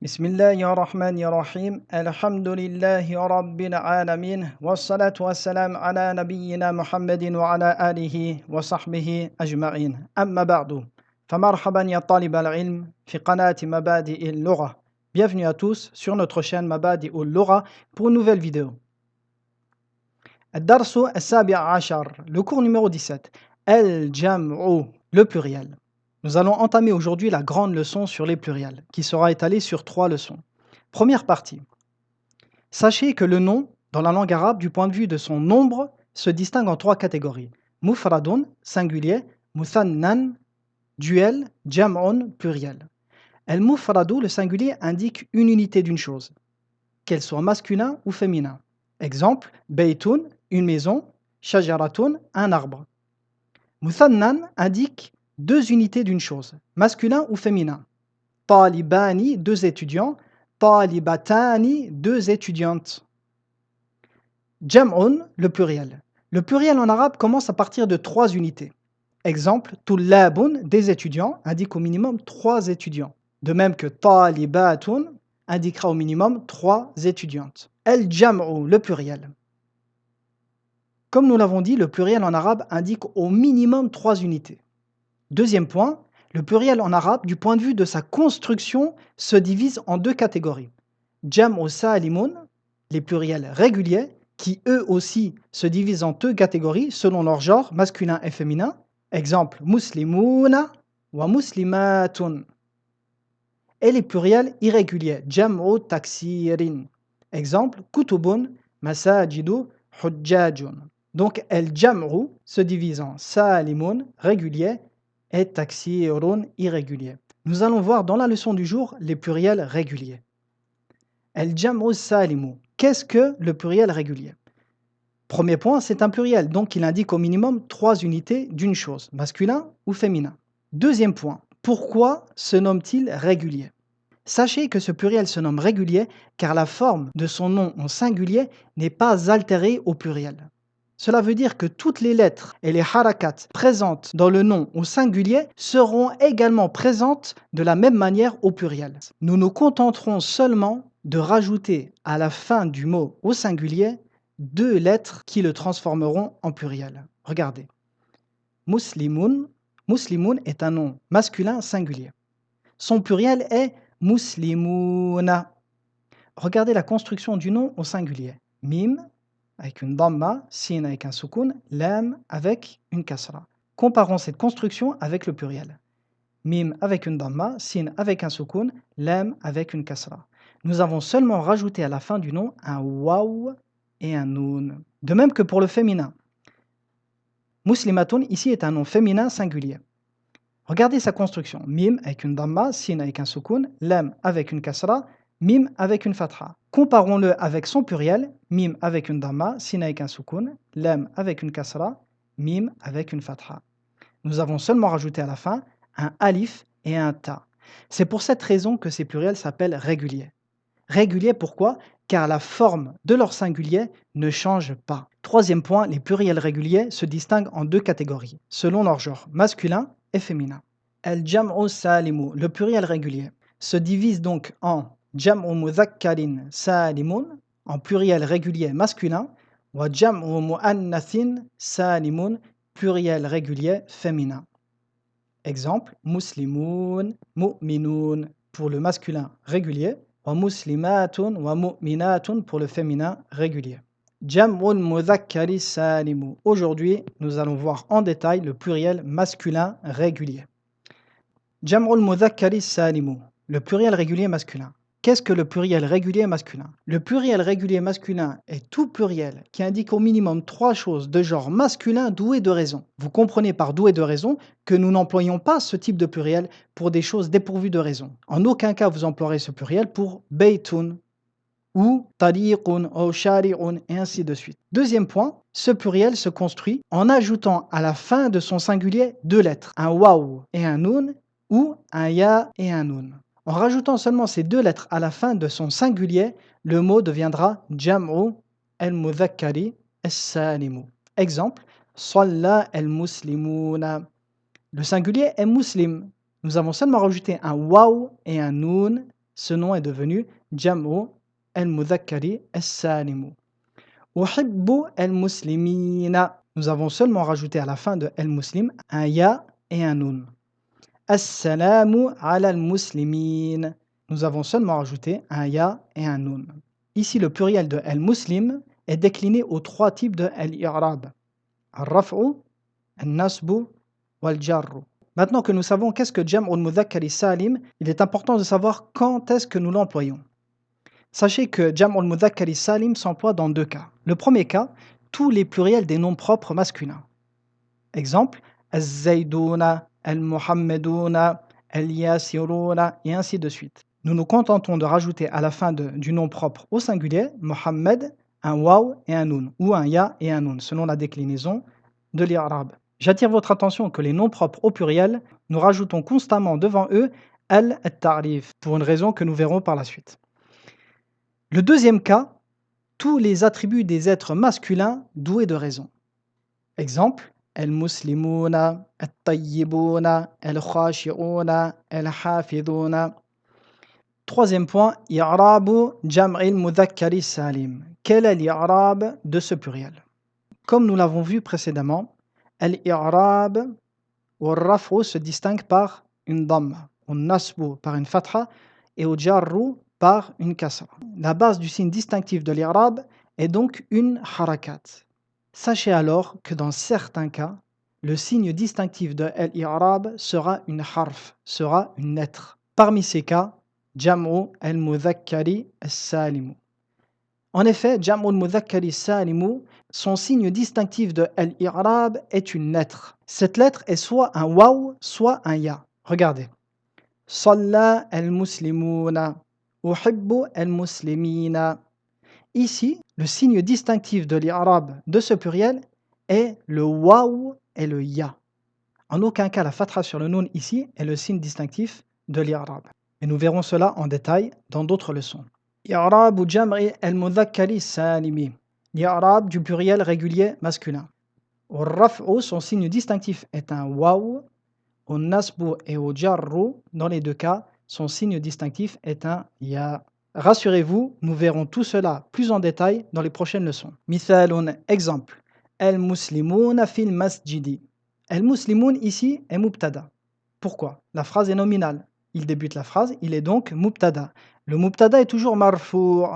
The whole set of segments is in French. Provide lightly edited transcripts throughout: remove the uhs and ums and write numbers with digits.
بسم الله الرحمن الرحيم الحمد لله رب العالمين والصلاة والسلام على نبينا محمد وعلى آله وصحبه أجمعين أما بعد فمرحبا يا طالب العلم في قناة مبادئ اللغة. Bienvenue à tous sur notre chaîne Mabadi اللغة pour une nouvelle vidéo. الدرس السابع عشر, le cours numéro 17, الجمع, le pluriel. Nous allons entamer aujourd'hui la grande leçon sur les pluriels, qui sera étalée sur 3 leçons. Première partie. Sachez que le nom, dans la langue arabe, du point de vue de son nombre, se distingue en 3 catégories. Mufradun, singulier, muthannan, duel, jam'un, pluriel. El-mufradu, le singulier, indique une unité d'une chose, qu'elle soit masculin ou féminin. Exemple, baytun, une maison, shajaratun, un arbre. Muthannan indique 2 unités d'une chose, masculin ou féminin. Talibani, 2 étudiants, talibatani, 2 étudiantes. Jam'un, le pluriel. Le pluriel en arabe commence à partir de 3 unités. Exemple, tullabun, des étudiants, indique au minimum 3 étudiants. De même que talibatun indiquera au minimum 3 étudiantes. El-jam'u, le pluriel. Comme nous l'avons dit, le pluriel en arabe indique au minimum 3 unités. Deuxième point, le pluriel en arabe, du point de vue de sa construction, se divise en 2 catégories. Jam'u salimun, les pluriels réguliers, qui eux aussi se divisent en 2 catégories selon leur genre, masculin et féminin. Exemple, muslimuna wa muslimatun. Et les pluriels irréguliers, jam'u taksirin. Exemple, kutubun, masajidu, hujjajun. Donc, el-jam'u se divise en salimun, régulier, et taksirun, irrégulier. Nous allons voir dans la leçon du jour les pluriels réguliers. El-jam'u salimu. Qu'est-ce que le pluriel régulier? Premier point, c'est un pluriel, donc il indique au minimum 3 unités d'une chose, masculin ou féminin. Deuxième point, pourquoi se nomme-t-il régulier? Sachez que ce pluriel se nomme régulier car la forme de son nom en singulier n'est pas altérée au pluriel. Cela veut dire que toutes les lettres et les harakats présentes dans le nom au singulier seront également présentes de la même manière au pluriel. Nous nous contenterons seulement de rajouter à la fin du mot au singulier 2 lettres qui le transformeront en pluriel. Regardez. Muslimun, muslimun est un nom masculin singulier. Son pluriel est muslimuna. Regardez la construction du nom au singulier. Mim avec une damma, sin avec un soukoun, lam avec une kasra. Comparons cette construction avec le pluriel. Mim avec une damma, sin avec un soukoun, lam avec une kasra. Nous avons seulement rajouté à la fin du nom un waw et un noun. De même que pour le féminin. Muslimatun ici est un nom féminin singulier. Regardez sa construction. Mim avec une damma, sin avec un soukoun, lam avec une kasra, mim avec une fatha. Comparons-le avec son pluriel, mim avec une damma, sin avec un soukoun, lam avec une kasra, mim avec une fatha. Nous avons seulement rajouté à la fin un alif et un ta. C'est pour cette raison que ces pluriels s'appellent réguliers. Réguliers pourquoi? Car la forme de leur singulier ne change pas. Troisième point, les pluriels réguliers se distinguent en 2 catégories, selon leur genre, masculin et féminin. El-jam'u salimu, le pluriel régulier, se divise donc en jam'u mudhakkarin salimun, en pluriel régulier masculin, wa jam'u mu'annathin salimun, pluriel régulier féminin. Exemple, muslimun, mu'minun pour le masculin régulier, wa muslimatun wa mu'minatun pour le féminin régulier. Jam'ul mudhakkari salimu. Aujourd'hui, nous allons voir en détail le pluriel masculin régulier. Jam'ul mudhakkari salimu, le pluriel régulier masculin. Qu'est-ce que le pluriel régulier masculin? Le pluriel régulier masculin est tout pluriel qui indique au minimum 3 choses de genre masculin doué de raison. Vous comprenez par doué de raison que nous n'employons pas ce type de pluriel pour des choses dépourvues de raison. En aucun cas vous emploierez ce pluriel pour baytun ou tariqun ou shari'un et ainsi de suite. Deuxième point, ce pluriel se construit en ajoutant à la fin de son singulier 2 lettres, un waw et un noun ou un ya et un noun. En rajoutant seulement ces 2 lettres à la fin de son singulier, le mot deviendra jam'u al-mudhakkari as-salimu. Exemple, salla al-muslimuna. Le singulier est muslim. Nous avons seulement rajouté un waw et un noun ce nom est devenu Jam'u al-Mudhakkari as-Salimu. Uhibbu al-Muslimina. Nous avons seulement rajouté à la fin de al-Muslim un ya et un nun. As-salamu ala al-Muslimin. Nous avons seulement rajouté un ya et un nun. Ici, le pluriel de al-Muslim est décliné aux trois types de al-i'rab. Al-raf'u, al-nasbu, wal-jarru. Maintenant que nous savons qu'est-ce que Jam'u al-Mudhakkari Salim, il est important de savoir quand est-ce que nous l'employons. Sachez que Jam'u al-Mudhakkari Salim s'emploie dans deux cas. Le premier cas, tous les pluriels des noms propres masculins. Exemple, al-Zayduna, al-Muhammaduna, al-Yasiruna, et ainsi de suite. Nous nous contentons de rajouter à la fin du nom propre au singulier, Mohammed, un waw et un nun, ou un ya et un nun, selon la déclinaison de l'irabe. J'attire votre attention que les noms propres au pluriel, nous rajoutons constamment devant eux al-ta'rif, pour une raison que nous verrons par la suite. Le deuxième cas, tous les attributs des êtres masculins doués de raison. Exemple, al-muslimuna, al-tayyibuna, al-khashi'una, al-hafiduna. Troisième point, i'rabu jam'il mudhakkari salim. Quel est l'irab de ce pluriel? Comme nous l'avons vu précédemment, al-i'rab ou al-raf'u se distingue par une dhamma, au nasbu par une fatha et au jarru par une kasra. La base du signe distinctif de l'irab est donc une harakat. Sachez alors que dans certains cas, le signe distinctif de l'irab sera une harf, sera une lettre. Parmi ces cas, Jam'u al-Mudhakkari as-Salimu. En effet, Jam'u al-Mudhakkari as-Salimu, son signe distinctif de l'irab est une lettre. Cette lettre est soit un waw, soit un ya. Regardez. Salla al-Muslimuna, Uhibbu al-Muslimina. Ici, le signe distinctif de l'irab de ce pluriel est le waw et le ya. En aucun cas, la fatha sur le nun ici est le signe distinctif de l'irab. Et nous verrons cela en détail dans d'autres leçons. I'rab jam'i al-mudhakkari salimi. L'irab du pluriel régulier masculin. Au raf'u, son signe distinctif est un waw. Au nasbu et au jarru, dans les deux cas, son signe distinctif est un ya. Rassurez-vous, nous verrons tout cela plus en détail dans les prochaines leçons. Mithalun, exemple. Al-muslimuna fil masjidi. Al-muslimun ici est mubtada. Pourquoi? La phrase est nominale. Il débute la phrase, il est donc mubtada. Le mubtada est toujours marfou'.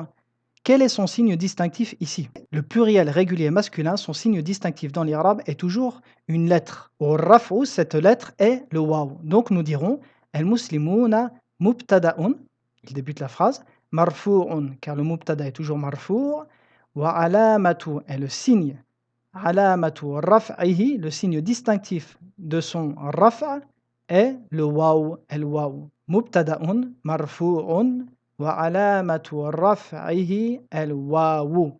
Quel est son signe distinctif ici? Le pluriel régulier masculin, son signe distinctif dans l'irabe est toujours une lettre. Au raf'u, cette lettre est le waw. Donc nous dirons al-muslimuna mubtada'un. Il débute la phrase. Marfu'un, car le mubtada est toujours marfu'. Wa alamatu est le signe. Alamatu raf'ihi, le signe distinctif de son raf'a est le waw, el-waw. Mubtada'un, marfu'un, wa alamatu raf'ihi el-waw.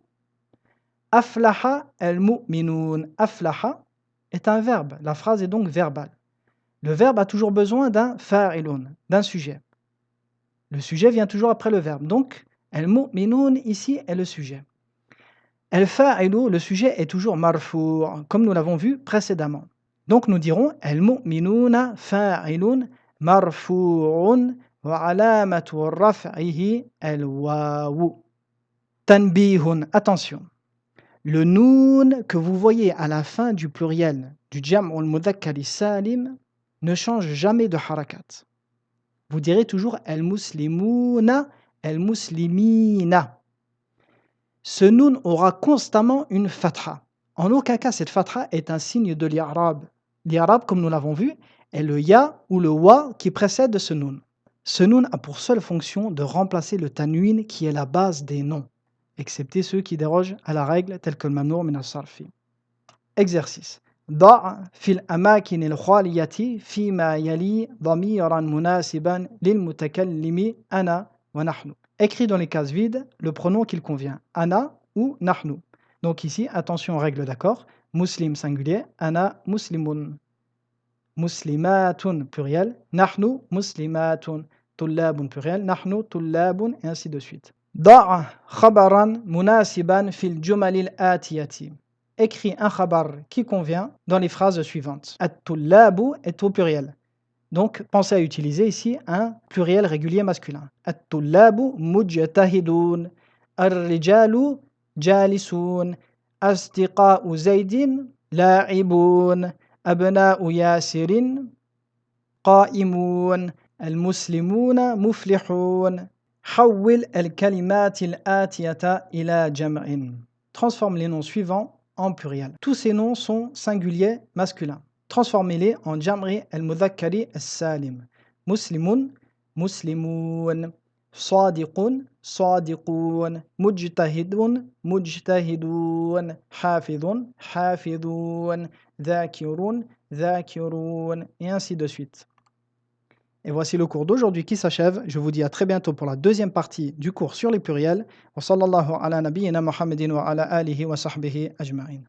Aflaha el-mu'minun. Aflaha est un verbe. La phrase est donc verbale. Le verbe a toujours besoin d'un fa'ilun, d'un sujet. Le sujet vient toujours après le verbe. Donc, el-mu'minun ici est le sujet. El-fa'ilu, le sujet est toujours marfou', comme nous l'avons vu précédemment. Donc nous dirons el-mu'minuna fa'ilun marfu'un wa alamatu raf'ihi el-wawu. Tanbihun, attention. Le noun que vous voyez à la fin du pluriel du jam'u al-mudhakkari salim ne change jamais de harakat. Vous direz toujours el-muslimuna, el-muslimina. Ce noun aura constamment une fatha. En aucun cas, cette fatha est un signe de l'irab. L'irab, comme nous l'avons vu, est le ya ou le wa qui précède ce noun. Ce noun a pour seule fonction de remplacer le tanwin qui est la base des noms, excepté ceux qui dérogent à la règle tels que le mamnour min as-sarfi. Exercice. ضع في الأماكن الخالية فيما يلي ضميرا مناسبا للمتكلم أنا ونحن. Écrit dans les cases vides le pronom qu'il convient, ana ou nahnu. Donc ici, attention aux règles, d'accord? Muslim singulier, ana muslimun. Muslimatun pluriel, nahnu muslimatun. Tullabun pluriel, nahnu tullabun, et ainsi de suite. ضع خبرا مناسبا في الجمل الآتية. Écrit un khabar qui convient dans les phrases suivantes. At-tullabu est au pluriel. Donc, pensez à utiliser ici un pluriel régulier masculin. At-tullabu mujtahidun, ar-rijalu jalisun, asdiqa'u zaydin la'ibun, abna'u yasirin قائمون المسلمون مفلحون حول الكلمات الآتية إلى جمع. Transforme les noms suivants en pluriel. Tous ces noms sont singuliers masculins. Transformez-les en jam'i al-mudhakkari al-salim. Muslimun, muslimun. صادق صادقون مجتهد مجتهدون حافظ حافظون ذاكر ذاكرون et ainsi de suite. Et voici le cours d'aujourd'hui qui s'achève. Je vous dis à très bientôt pour la deuxième partie du cours sur les pluriels. Wa sallallahu ala nabiyyina Muhammadin wa ala alihi wa sahbihi ajma'in.